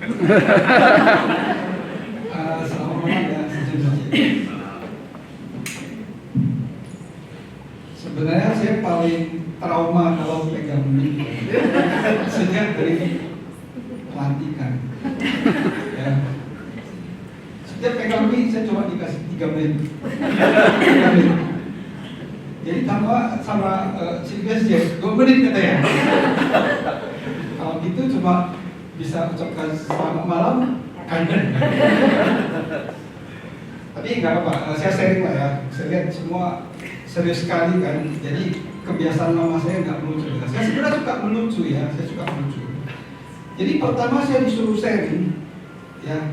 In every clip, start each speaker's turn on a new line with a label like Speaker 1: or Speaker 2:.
Speaker 1: Selamat malam ya, sejujurnya. Sebenarnya saya paling trauma kalau pegang mic sejak dari pelantikan. Ya. Setiap pegang mic saya cuma dikasih 3 menit. 3 menit. Jadi sama Silvestre 2 menit katanya. Kalau gitu cuma bisa ucapkan selamat malam, kangen. Tapi nggak apa-apa, saya sharing lah ya. Saya lihat semua serius sekali kan. Jadi kebiasaan lama saya nggak melucu. Saya sebenarnya suka melucu ya, saya suka melucu. Jadi pertama saya disuruh sharing, ya.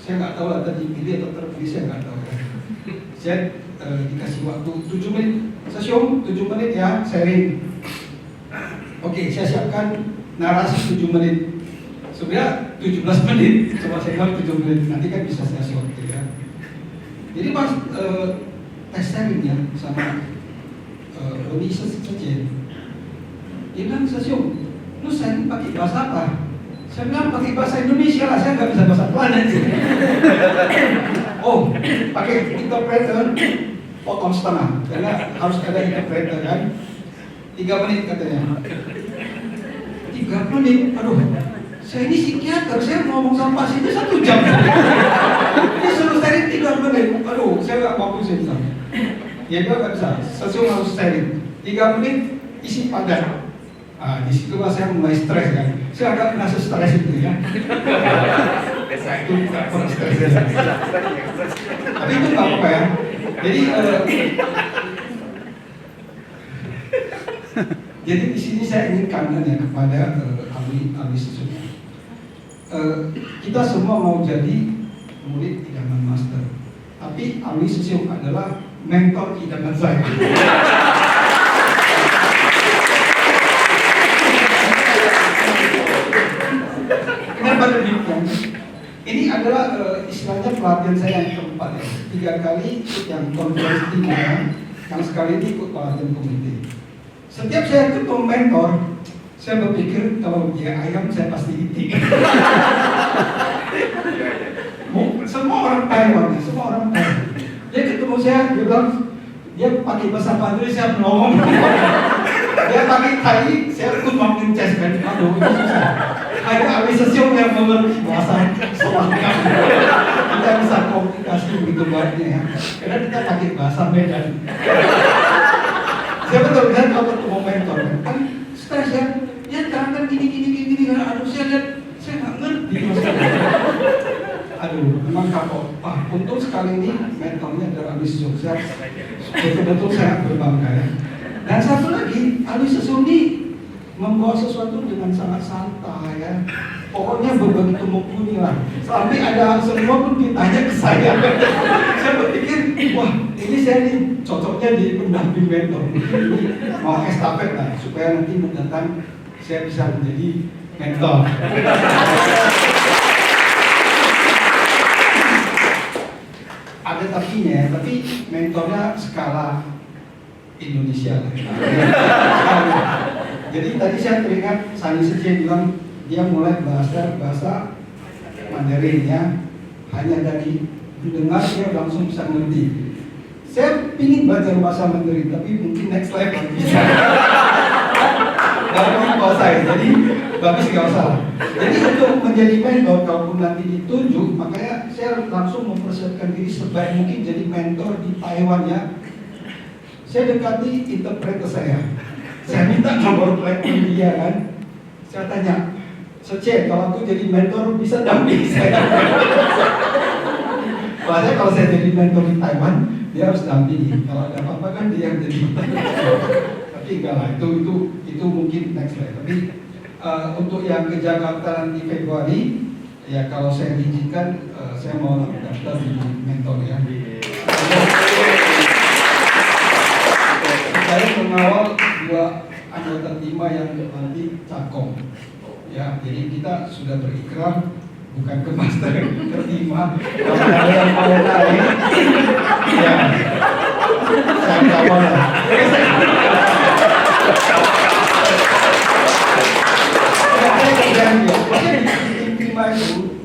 Speaker 1: Saya nggak tahu lah tadi pilih atau terpilih, saya nggak tahu ya. Saya dikasih waktu 7 menit, sesium 7 menit ya sharing. Oke, saya siapkan narasi 7 menit. Sebenarnya 17 menit, coba saya bilang 7 menit, nanti kan bisa saya short ya. Jadi pas tes sharing ya sama Roni Sejen, dia bilang, Sesium, lu sharing pakai bahasa apa? Saya bilang pakai bahasa Indonesia lah, saya nggak bisa bahasa planet. Oh, pakai interpreter, potong setengah, karena harus ada interpreter kan. 3 menit katanya. 3 menit, aduh. Saya ini psikiater, saya ngomong sama pasiennya 1 jam. Ini suruh sharing 3 menit, aduh, saya nggak mau pusing sama. Ya dia nggak bisa, Sesium harus sharing 3 menit isi padat. Di situ saya mulai stres kan. Saya agak merasa stres itu ya. Itu stres. Tapi itu nggak apa-apa ya. Jadi di sini saya ingin kangen ya kepada ahli Sesium. Kita semua mau jadi murid idaman master, tapi ahli Sesium adalah mentor idaman saya. Kenapa demikian? Ini adalah istilahnya pelatihan saya yang keempat ya. 3 kali yang konferensi timur, yang sekali ini ikut pelatihan komite. Setiap saya ketemu mentor, saya berpikir kalau dia ayam saya pasti itik. Semua orang Taiwan, semua orang Taiwan. Dia ketemu saya, dia bilang dia pakai bahasa Mandarin, saya melongo. Dia pakai Thai, saya ikut makin chess kan. Aduh, ini susah. Hanya ahli Sesium yang mengerti bahasa Selangkang. Kita bisa komunikasi begitu baiknya ya. Karena kita pakai bahasa Medan. Saya betul kan kalau ketemu mentor kan stres ya. Ya terangkan gini. Aduh saya lihat, saya nggak ngerti. Aduh, memang kapok. Untung sekali ini mentornya adalah ahli Sesium. Betul-betul saya berbangga ya. Dan satu lagi, ahli Sesium ini membawa sesuatu dengan sangat santai ya. Pokoknya begitu mumpuni lah. Sampai ada semua pun ditanya ke saya. Saya berpikir, wah ini saya nih cocoknya di pendamping mentor. Mau estafet lah, supaya nanti mendatang saya bisa menjadi mentor. Ada tapinya ya, tapi mentornya skala Indonesia lah. Jadi tadi saya teringat Sani Sejen bilang dia mulai bahasa Mandarin ya, hanya dari mendengar dia langsung bisa ngerti. Saya ingin belajar bahasa Mandarin, tapi mungkin next level bisa. Gak mau bahasa jadi bagus gak usah. Jadi untuk menjadi mentor, kalaupun nanti ditunjuk, makanya saya langsung mempersiapkan diri sebaik mungkin jadi mentor di Taiwan ya. Saya dekati interpreter saya minta nomor telepon dia kan. Saya tanya, Sece, kalau aku jadi mentor bisa damping saya. Soalnya kalau saya jadi mentor di Taiwan, dia harus dampingi. Kalau ada apa-apa kan dia yang jadi. Tapi enggak lah, itu mungkin next level. Tapi untuk yang ke Jakarta nanti Februari, ya kalau saya diizinkan, saya mau daftar di mentor ya. Saya mengawal 2 anggota timah yang nanti cakong. Ya, jadi kita sudah berikrar bukan ke master, ke timah. Kalau ada yang mau naik, ya saya kawal lah. Saya janji, 5 itu,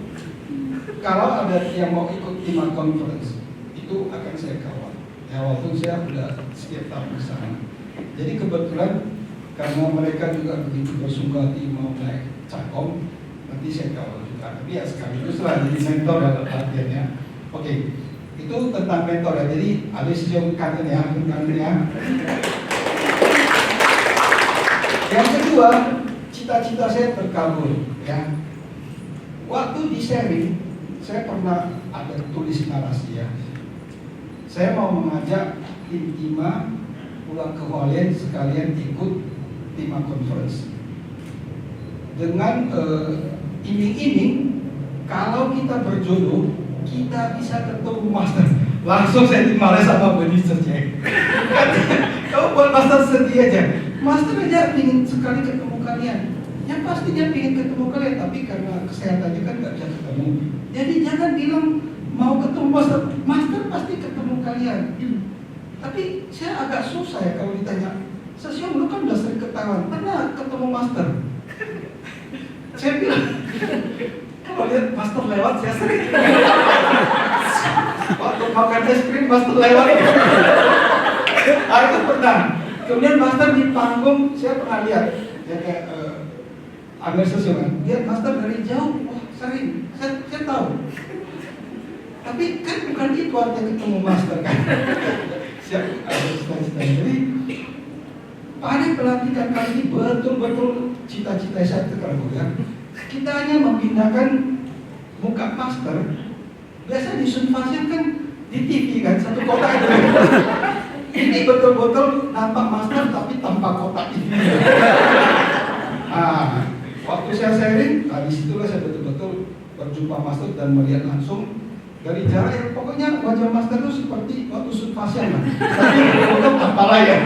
Speaker 1: kalau ada yang mau ikut IMA Conference, itu akan saya kawal. Ya, walaupun saya sudah setiap tahun di sana. Jadi kebetulan karena mereka juga begitu bersungguh-hati mau naik Cakom, nanti saya kawal juga. Tapi ya sekaligus lah jadi mentor dalam artiannya. Oke, itu tentang mentor ya. Jadi ada sejauh kangen ya. Yang kedua, cita-cita saya terkabul ya. Waktu di sharing, saya pernah ada tulis narasi ya. Saya mau mengajak tim IMA pulang ke Holland sekalian ikut IMA Conference. Dengan iming-iming, kalau kita berjodoh, kita bisa ketemu master. Langsung saya dimarahi sama Benister Jack. Kau buat master sedih aja. Master aja ingin sekali ketemu kalian. Ya pastinya ingin ketemu kalian, tapi karena kesehatannya kan nggak bisa ketemu. Jadi jangan bilang mau ketemu master. Master pasti ketemu kalian. Tapi saya agak susah ya kalau ditanya, Sesiong lu kan udah sering ketahuan, pernah ketemu master? Saya bilang, kalau lihat master lewat saya sering. Waktu makan es krim master lewat. Itu pernah. Kemudian master di panggung saya pernah lihat, ya kayak Amir Sesiong, lihat master dari jauh, wah sering, saya tahu. Tapi kan bukan itu artinya ketemu master kan. Siap, jadi pada pelantikan kali ini betul-betul cita-cita saya terkabul ya. Kita hanya memindahkan muka master. Biasa di Sunfasya kan di TV kan satu kotak itu. Ini betul-betul nampak master tapi tanpa kotak TV. Waktu saya sharing, di situlah saya betul-betul berjumpa master dan melihat langsung dari jarak yang pokoknya wajah master itu seperti waktu Sunfasya lah. Tapi betul apalah ya.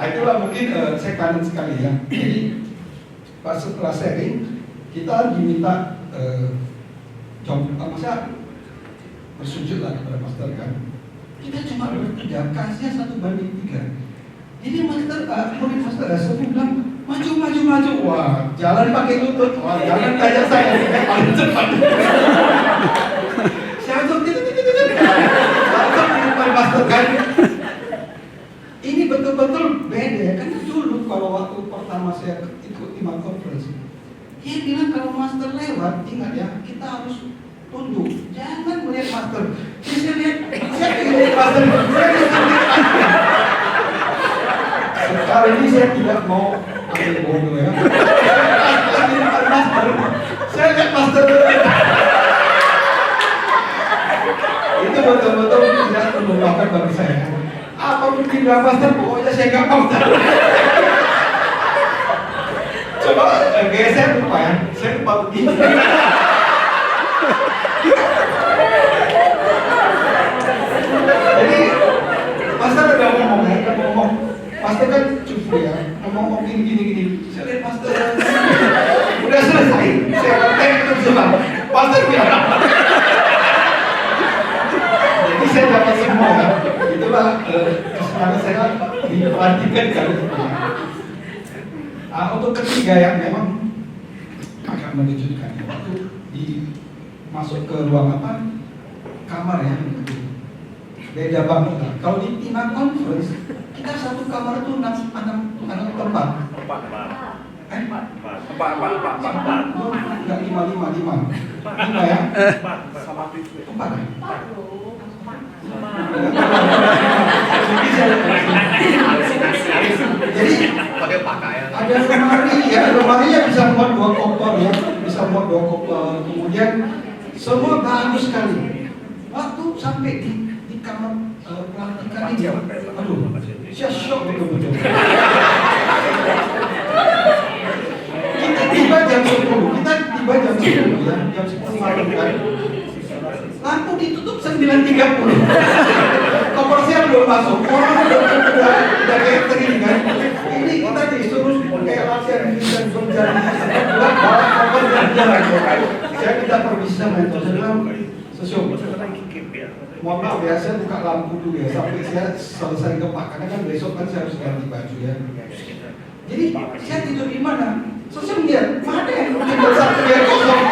Speaker 1: Itulah mungkin saya kangen sekali ya. Jadi pas setelah sharing kita diminta masa bersujud lah kepada master kan. Kita cuma bertiga, kasihnya 1:3. Jadi master, murid master saya bilang maju. Wah, jalan pakai lutut. Wah, jangan kayak saya paling cepat. Saya langsung langsung di depan master kan. Ini betul-betul beda ya, karena dulu kalau waktu pertama saya ikut IMA Conference, dia bilang kalau master lewat, ingat ya, kita harus tunduk, jangan melihat master. Saya lihat master, sekarang ini saya tidak mau ambil bodoh ya. Saya lihat master. Itu betul-betul tidak membanggakan bagi saya. Apa mungkin gak master, pokoknya saya gak mau. Coba gaya saya lupa ya, saya lupa begini. Jadi master udah ngomong ya, master kan cukup ya, ngomong gini. Saya lihat master udah selesai, saya itu semua. Master bilang apa? Jadi saya dapat semua ya. Itulah kesenangan saya diperhatikan kali ini. Untuk ketiga yang memang agak mengejutkan, waktu masuk ke ruang kamar ya, beda banget lah. Kalau di IMA Conference kita satu kamar itu 6 tempat. Enggak 5 ya? Sama 4 ya? Jadi ada lemarinya bisa muat 2 koper ya, kemudian semua bagus sekali. Waktu sampai di kamar pelantikan ini, aduh, saya shock betul-betul. Kita tiba jam 10 ya, jam 10 malam kan. Lampu ditutup 9:30. Koper saya belum masuk. Orang udah kayak tering kan. Ini kita disuruh kayak latihan dan berjalan. Bawa koper dan jalan. Saya minta permisi sama itu. Saya bilang, Sesiong, mohon maaf ya, saya buka lampu dulu ya sampai saya selesai kepak. Karena kan besok kan saya harus ganti baju ya. Jadi saya tidur di mana? Sesiong dia, mana yang tinggal satu dia kosong.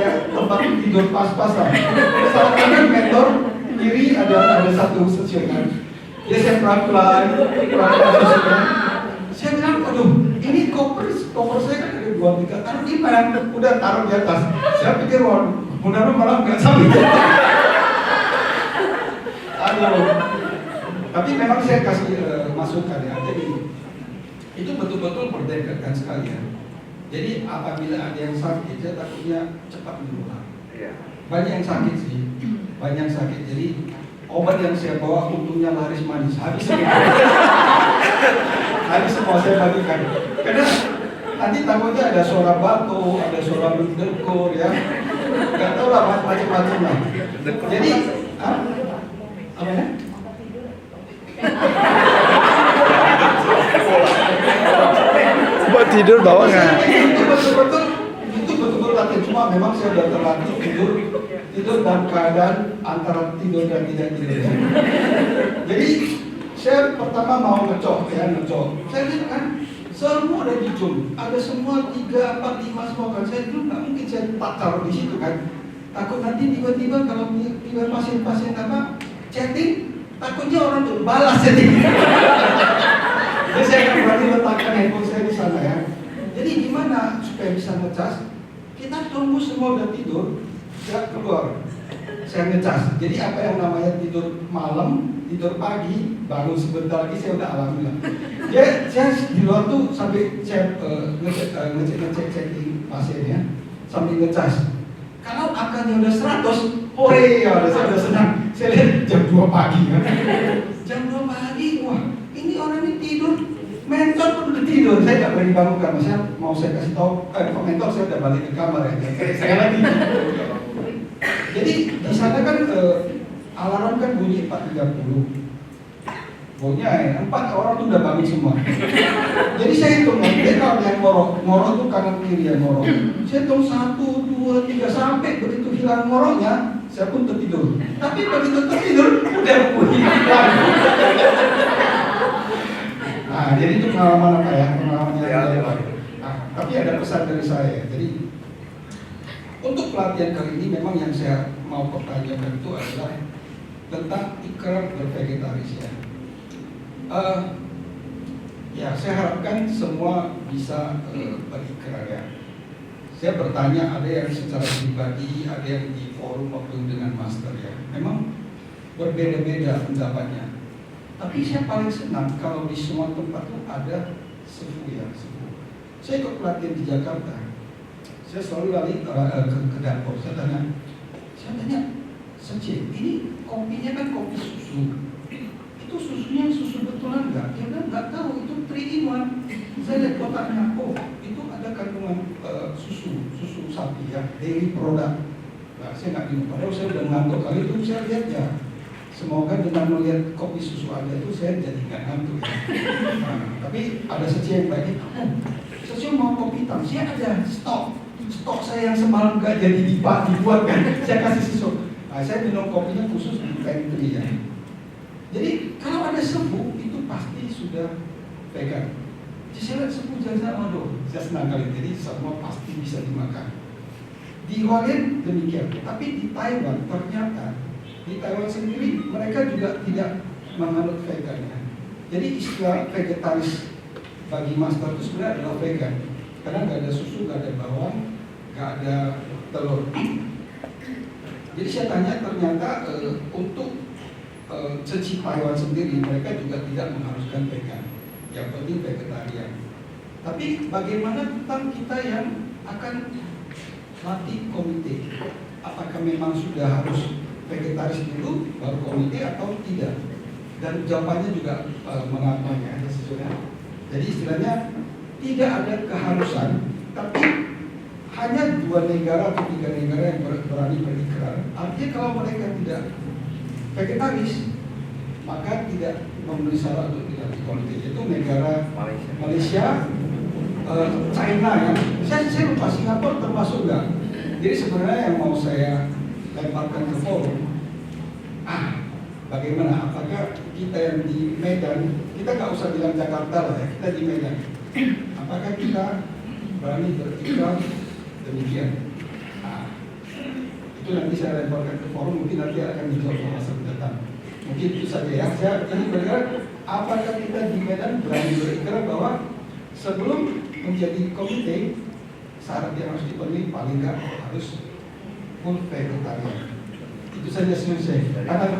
Speaker 1: kayak tempat tidur pas-pasan. Salah kanan mentor, kiri ada satu sesionan. Dia saya pelan-pelan sesionan. Saya bilang, aduh, ini koper saya kan ada 2-3, taruh di mana? Udah taruh di atas. Saya pikir, wah, mudah-mudahan malah nggak sampai. Aduh. Tapi memang saya kasih masukan ya. Jadi itu betul-betul berdekatkan sekali ya. Jadi apabila ada yang sakit, saya takutnya cepat menular. Banyak yang sakit sih, banyak yang sakit. Jadi obat yang saya bawa untungnya laris manis, habis semua. Habis semua saya bagikan. Karena nanti takutnya ada suara batuk, ada suara berdekur ya. Gak tahu lah macam-macam lah. Jadi apa ya?
Speaker 2: Buat tidur bawa nggak?
Speaker 1: Itu betul-betul latihan, cuma memang saya sudah terlatih tidur dalam keadaan antara tidur dan tidak tidur. Jadi saya pertama mau ngecok. Saya lihat kan semua ada di Zoom, ada semua 3, 4, 5 semua kan. Saya dulu nggak mungkin saya tak taruh di situ kan. Takut nanti tiba-tiba kalau tiba pasien-pasien apa chatting, takutnya orang tuh balas chatting. Jadi saya akan berani letakkan handphone saya di sana ya. Jadi gimana supaya bisa ngecas? Kita tunggu semua udah tidur, saya keluar, saya ngecas. Jadi apa yang namanya tidur malam, tidur pagi, bangun sebentar lagi saya udah alami lah. Ya, saya di luar tuh sampai saya ngecek chatting pasiennya, sambil ngecas. Kalau angkanya udah 100, hore ya, saya udah senang. Saya lihat jam 2 pagi ya. Jam 2 pagi, wah ini orang ini tidur, mentor pun udah tidur. Saya nggak berani bangunkan, maksudnya mau saya kasih tahu, mentor saya udah balik ke kamar ya. Saya lagi. Jadi di sana kan alarm kan bunyi 4.30. Bunyinya ya, 4 orang tuh udah bangun semua. Jadi saya hitung, dia kalau yang ngorok tuh kanan kiri yang ngorok. Saya hitung 1, 2, 3 sampai begitu hilang ngoroknya, saya pun tertidur. Tapi begitu tertidur udah bunyi. Nah, jadi itu pengalaman apa ya? Pengalamannya. Nah, tapi ada pesan dari saya. Jadi untuk pelatihan kali ini memang yang saya mau pertanyakan itu adalah tentang ikrar bervegetaris ya. Ya, saya harapkan semua bisa berikrar ya. Saya bertanya, ada yang secara pribadi, ada yang di forum waktu dengan master ya. Memang berbeda-beda pendapatnya. Tapi saya paling senang kalau di semua tempat itu ada sefu ya, sefu. Saya ikut pelatihan di Jakarta. Saya selalu lari ke dapur. Saya tanya, Seci, ini kopinya kan kopi susu. Itu susunya susu betulan nggak? Dia bilang nggak tahu, itu 3-in-1. Saya lihat kotaknya, oh itu ada kandungan susu sapi ya, dairy product. Nah, saya nggak minum, padahal saya udah ngantuk kali itu saya lihat ya. Semoga dengan melihat kopi susu ada itu saya jadi nggak ngantuk ya. Nah, tapi ada Seci yang baik, Seci mau kopi hitam, saya ada stok saya yang semalam nggak jadi dibuat kan, saya kasih susu. Nah, saya minum kopinya khusus di pantry ya. Jadi kalau ada sefu itu pasti sudah vegan. Jadi saya lihat sefu jalan, aduh, saya senang kali. Jadi semua pasti bisa dimakan. Di Hualien demikian, tapi di Taiwan ternyata di Taiwan sendiri mereka juga tidak menganut vegan ya. Jadi istilah vegetaris bagi master itu sebenarnya adalah vegan. Karena nggak ada susu, nggak ada bawang, nggak ada telur. Jadi saya tanya ternyata untuk Seci Taiwan sendiri mereka juga tidak mengharuskan vegan, yang penting vegetarian. Tapi bagaimana tentang kita yang akan latih komite? Apakah memang sudah harus vegetaris dulu baru komite atau tidak? Dan jawabannya juga mengapa ya sebenarnya. Jadi istilahnya tidak ada keharusan, tapi hanya 2 negara atau 3 negara yang berani berikrar. Artinya kalau mereka tidak vegetaris, maka tidak memenuhi syarat untuk dilatih komite. Itu negara Malaysia, China ya. Saya lupa Singapura termasuk nggak. Jadi sebenarnya yang mau saya lemparkan ke forum, bagaimana? Apakah kita yang di Medan, kita nggak usah bilang Jakarta lah ya, kita di Medan. Apakah kita berani berikrar demikian? Itu nanti saya lemparkan ke forum, mungkin nanti akan dijawab oleh masa mendatang. Mungkin itu saja ya. Saya jadi berharap apakah kita di Medan berani berikrar bahwa sebelum menjadi komite, syarat yang harus dipenuhi paling nggak harus full vegetarian. Itu saja selesai. Karena